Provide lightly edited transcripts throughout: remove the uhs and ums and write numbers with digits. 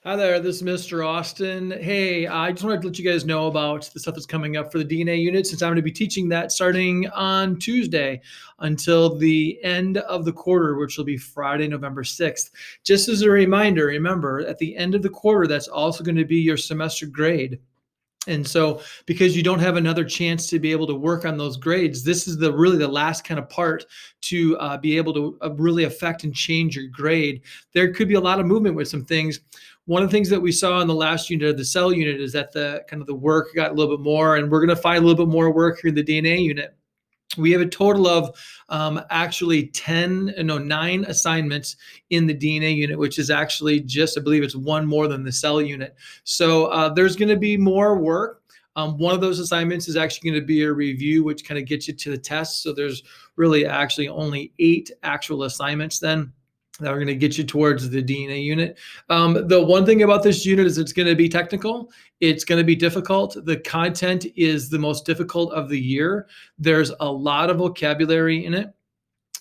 Hi there, this is Mr. Austin. Hey, I just wanted to let you guys know about the stuff that's coming up for the DNA unit since I'm going to be teaching that starting on Tuesday until the end of the quarter, which will be Friday, November 6th. Just as a reminder, remember at the end of the quarter, that's also going to be your semester grade. And so, because you don't have another chance to be able to work on those grades, this is really the last kind of part to be able to really affect and change your grade. There could be a lot of movement with some things. One of the things that we saw in the last unit of the cell unit is that the work got a little bit more, and we're going to find a little bit more work here in the DNA unit. We have a total of actually 9 assignments in the DNA unit, which is actually just, I believe it's one more than the cell unit. So there's going to be more work. One of those assignments is actually going to be a review, which kind of gets you to the test. So there's really actually only 8 actual assignments then that are going to get you towards the DNA unit. The one thing about this unit is it's going to be technical. It's going to be difficult. The content is the most difficult of the year. There's a lot of vocabulary in it.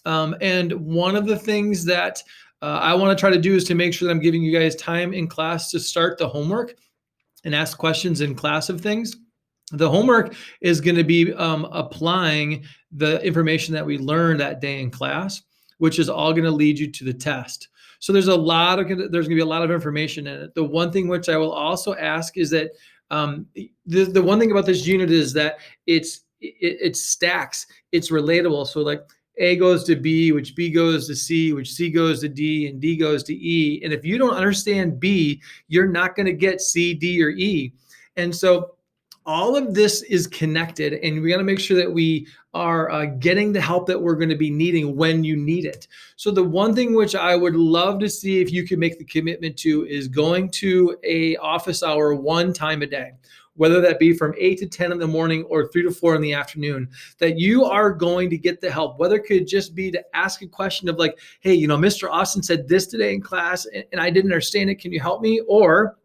And one of the things that I want to try to do is to make sure that I'm giving you guys time in class to start the homework and ask questions in class of things. The homework is going to be applying the information that we learned that day in class, which is all going to lead you to the test. So there's going to be a lot of information in it. The one thing which I will also ask is that the one thing about this unit is that it stacks. It's relatable. So like A goes to B, which B goes to C, which C goes to D, and D goes to E. And if you don't understand B, you're not going to get C, D, or E. And so all of this is connected, and we got to make sure that we are getting the help that we're going to be needing when you need it. So the one thing which I would love to see if you could make the commitment to is going to a office hour one time a day, whether that be from 8 to 10 in the morning or 3 to 4 in the afternoon, that you are going to get the help, whether it could just be to ask a question of like, hey, Mr. Austin said this today in class and I didn't understand it. Can you help me? Or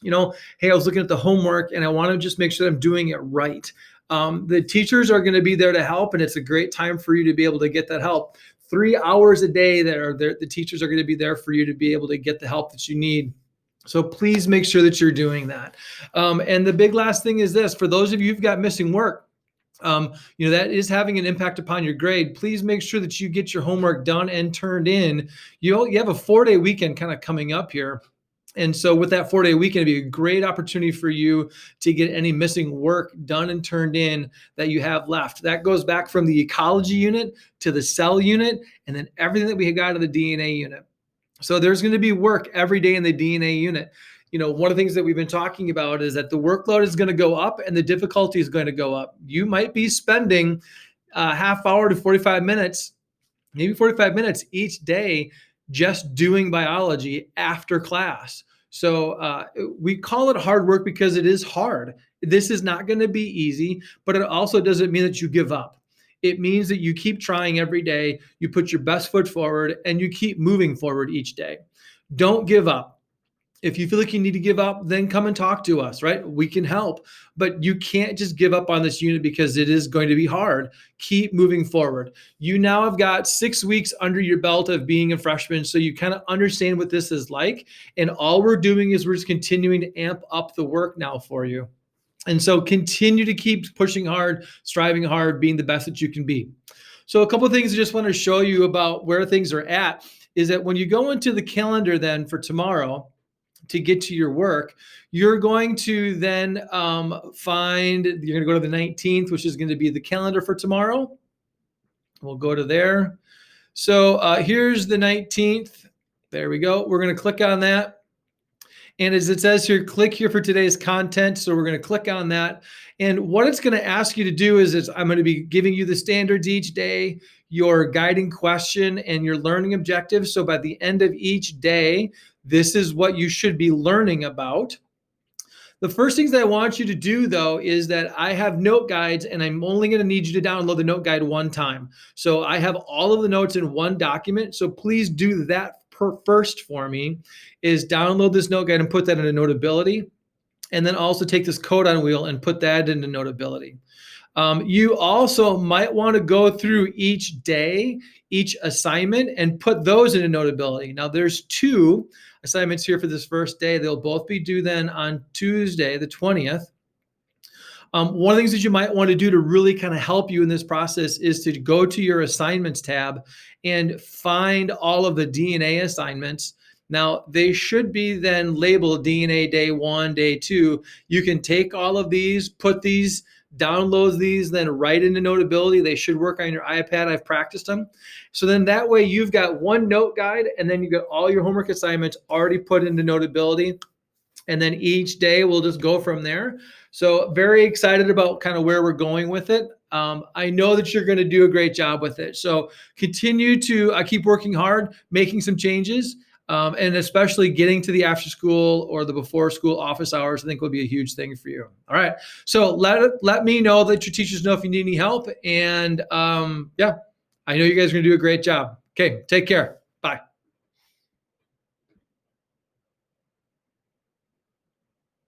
hey, I was looking at the homework and I want to just make sure that I'm doing it right. The teachers are going to be there to help, and it's a great time for you to be able to get that help. 3 hours a day that are there, the teachers are going to be there for you to be able to get the help that you need. So please make sure that you're doing that. And the big last thing is this: for those of you who've got missing work, that is having an impact upon your grade. Please make sure that you get your homework done and turned in. You have a 4-day weekend kind of coming up here. And so with that 4-day weekend, it'd be a great opportunity for you to get any missing work done and turned in that you have left. That goes back from the ecology unit to the cell unit, and then everything that we got to the DNA unit. So there's going to be work every day in the DNA unit. One of the things that we've been talking about is that the workload is going to go up and the difficulty is going to go up. You might be spending a half hour to 45 minutes, maybe 45 minutes each day just doing biology after class. So we call it hard work because it is hard. This is not going to be easy, but it also doesn't mean that you give up. It means that you keep trying every day, you put your best foot forward, and you keep moving forward each day. Don't give up. If you feel like you need to give up, then come and talk to us, right? We can help, but you can't just give up on this unit because it is going to be hard. Keep moving forward. You now have got 6 weeks under your belt of being a freshman, so you kind of understand what this is like. And all we're doing is we're just continuing to amp up the work now for you. And so continue to keep pushing hard, striving hard, being the best that you can be. So a couple of things I just want to show you about where things are at is that when you go into the calendar then for tomorrow, to get to your work, you're going to then you're going to go to the 19th, which is going to be the calendar for tomorrow. We'll go to there. So here's the 19th. There we go. We're going to click on that. And as it says here, click here for today's content. So we're going to click on that. And what it's going to ask you to do is I'm going to be giving you the standards each day, your guiding question, and your learning objectives. So by the end of each day, this is what you should be learning about. The first things that I want you to do, though, is that I have note guides, and I'm only going to need you to download the note guide one time. So I have all of the notes in one document. So please do that first for me, is download this note guide and put that into Notability. And then also take this code on wheel and put that into Notability. You also might want to go through each day, each assignment, and put those into Notability. Now, there's 2 assignments here for this first day. They'll both be due then on Tuesday, the 20th. One of the things that you might want to do to really kind of help you in this process is to go to your assignments tab and find all of the DNA assignments. Now, they should be then labeled DNA day 1, day 2. You can take all of these, put these, download these, then write into Notability. They should work on your iPad. I've practiced them. So then that way you've got one note guide, and then you got all your homework assignments already put into Notability. And then each day we'll just go from there. So very excited about kind of where we're going with it. I know that you're going to do a great job with it. So continue to keep working hard, making some changes, and especially getting to the after school or the before school office hours, I think will be a huge thing for you. All right. So let me know, that your teachers know if you need any help. And yeah, I know you guys are going to do a great job. Okay. Take care.